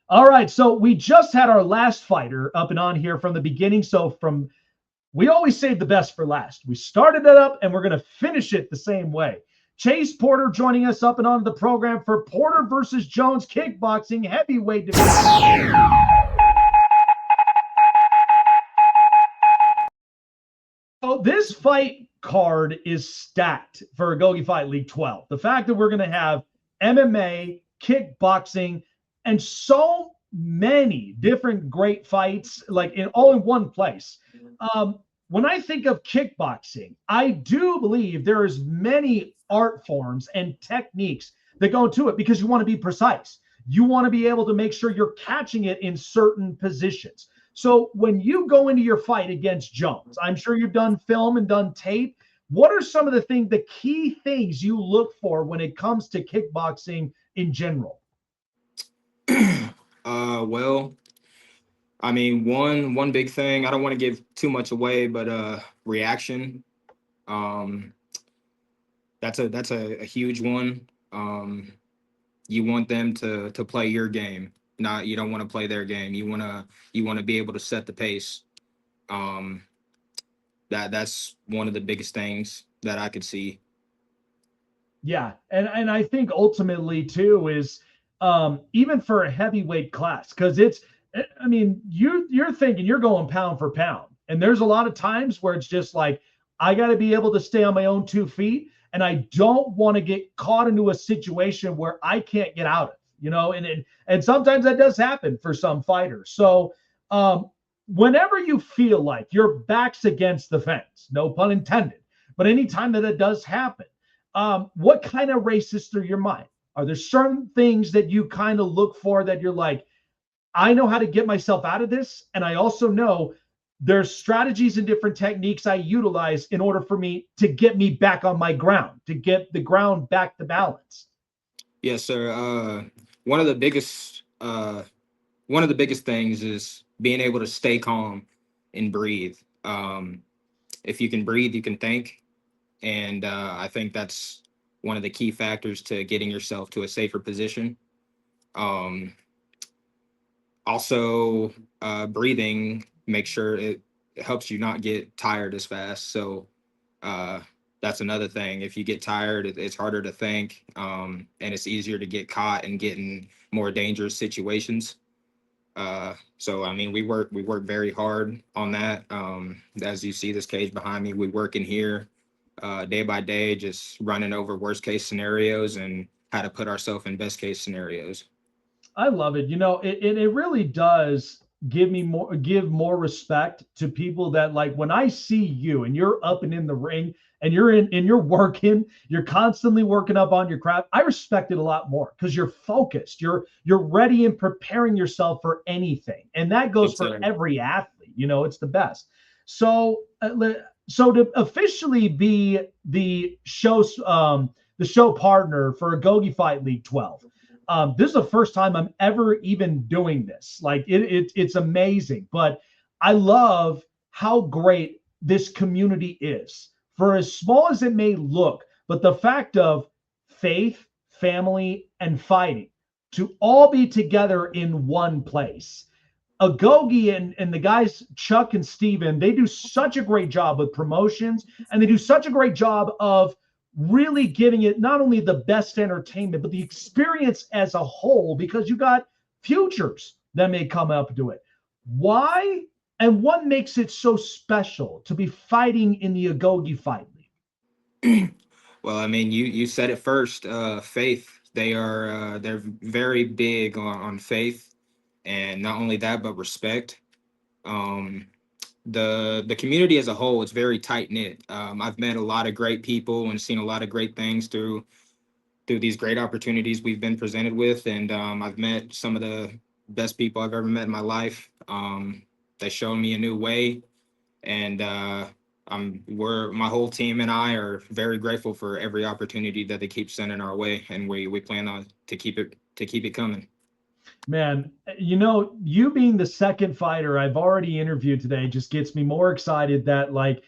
All right, so we just had our last fighter up and on here from the beginning. We always save the best for last. We started it up and we're going to finish it the same way. Chase Porter joining us up and on the program for Porter versus Jones kickboxing heavyweight division. So this fight card is stacked for Agoge Fight League 12. The fact that we're going to have MMA, kickboxing, and so many different great fights, like all in one place. When I think of kickboxing, I do believe there is many art forms and techniques that go into it because you want to be precise. You want to be able to make sure you're catching it in certain positions. So when you go into your fight against Jones, I'm sure you've done film and done tape. What are some of the key things you look for when it comes to kickboxing in general? Well, I mean, one big thing, I don't want to give too much away, but reaction. That's a huge one. You want them to play your game. You don't want to play their game. You want to be able to set the pace. That's one of the biggest things that I could see. Yeah, and I think ultimately too is even for a heavyweight class, because I mean, you're thinking you're going pound for pound, and there's a lot of times where it's just like I got to be able to stay on my own 2 feet, and I don't want to get caught into a situation where I can't get out of, and sometimes that does happen for some fighters. So whenever you feel like your back's against the fence, no pun intended, but anytime that it does happen, what kind of races through your mind? Are there certain things that you kind of look for that you're like, I know how to get myself out of this, and I also know there's strategies and different techniques I utilize in order for me to get me back on my ground, to get the ground back to balance? Yes, sir. One of the biggest things is being able to stay calm and breathe. If you can breathe, you can think. And I think that's one of the key factors to getting yourself to a safer position. Also, breathing, make sure it helps you not get tired as fast. So that's another thing. If you get tired, it's harder to think, and it's easier to get caught and get in more dangerous situations. So I mean, we work very hard on that. As you see this cage behind me, we work in here day by day, just running over worst case scenarios and how to put ourselves in best case scenarios. I love it. It really does give more respect to people that, like, when I see you and you're up and in the ring and you're working, you're constantly working up on your craft. I respect it a lot more because you're focused. You're ready and preparing yourself for anything. And that goes for every athlete. It's the best. So to officially be the show partner for Agoge Fight League 12. This is the first time I'm ever even doing this. Like it's amazing, but I love how great this community is. For as small as it may look, but the fact of faith, family, and fighting to all be together in one place. Agoge and the guys, Chuck and Steven, they do such a great job with promotions, and they do such a great job of really giving it not only the best entertainment, but the experience as a whole, because you got futures that may come up to it. Why and what makes it so special to be fighting in the Agoge Fight League? Well, I mean, you said it first. Faith. They're very big on faith, and not only that, but respect. The community as a whole is very tight knit. I've met a lot of great people and seen a lot of great things through these great opportunities we've been presented with, and I've met some of the best people I've ever met in my life. They showed me a new way, and my whole team and I are very grateful for every opportunity that they keep sending our way, and we plan on to keep it coming. Man, you being the second fighter I've already interviewed today just gets me more excited that, like,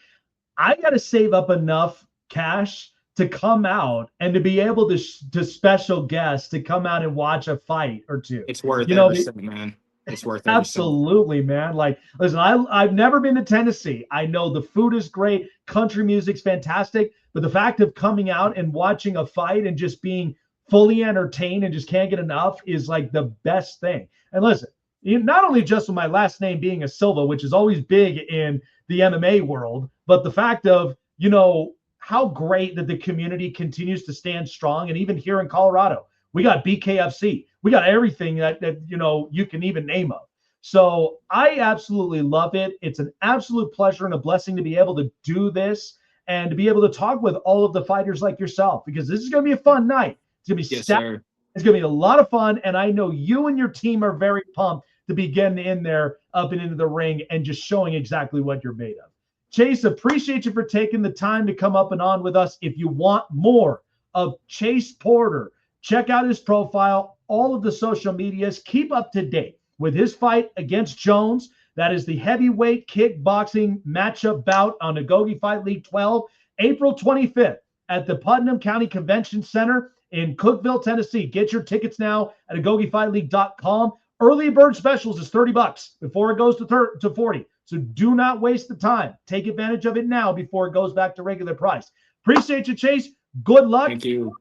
I got to save up enough cash to come out and to be able to special guests to come out and watch a fight or two. It's worth You know, every cent, man. It's worth every cent. absolutely, man. Like, listen, I've never been to Tennessee. I know the food is great, country music's fantastic, but the fact of coming out and watching a fight and just being fully entertained and just can't get enough is like the best thing. And listen, not only just with my last name being a Silva, which is always big in the MMA world, but the fact of, you know, how great that the community continues to stand strong. And even here in Colorado, we got BKFC. We got everything that you know you can even name of. So I absolutely love it. It's an absolute pleasure and a blessing to be able to do this and to be able to talk with all of the fighters like yourself, because this is going to be a fun night. It's going to be Yes, sir. It's going to be a lot of fun, and I know you and your team are very pumped to be getting in there, up and into the ring, and just showing exactly what you're made of. Chase, appreciate you for taking the time to come up and on with us. If you want more of Chase Porter, check out his profile, all of the social medias. Keep up to date with his fight against Jones. That is the heavyweight kickboxing matchup bout on Agoge Fight League 12, April 25th at the Putnam County Convention Center in Cookeville, Tennessee. Get your tickets now at agogefightleague.com. Early bird specials is $30 before it goes to 40. So do not waste the time. Take advantage of it now before it goes back to regular price. Appreciate you, Chase. Good luck. Thank you.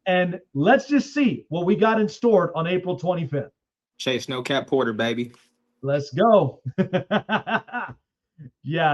And let's just see what we got in store on April 25th. Chase No Cap Porter, baby. Let's go. Yeah.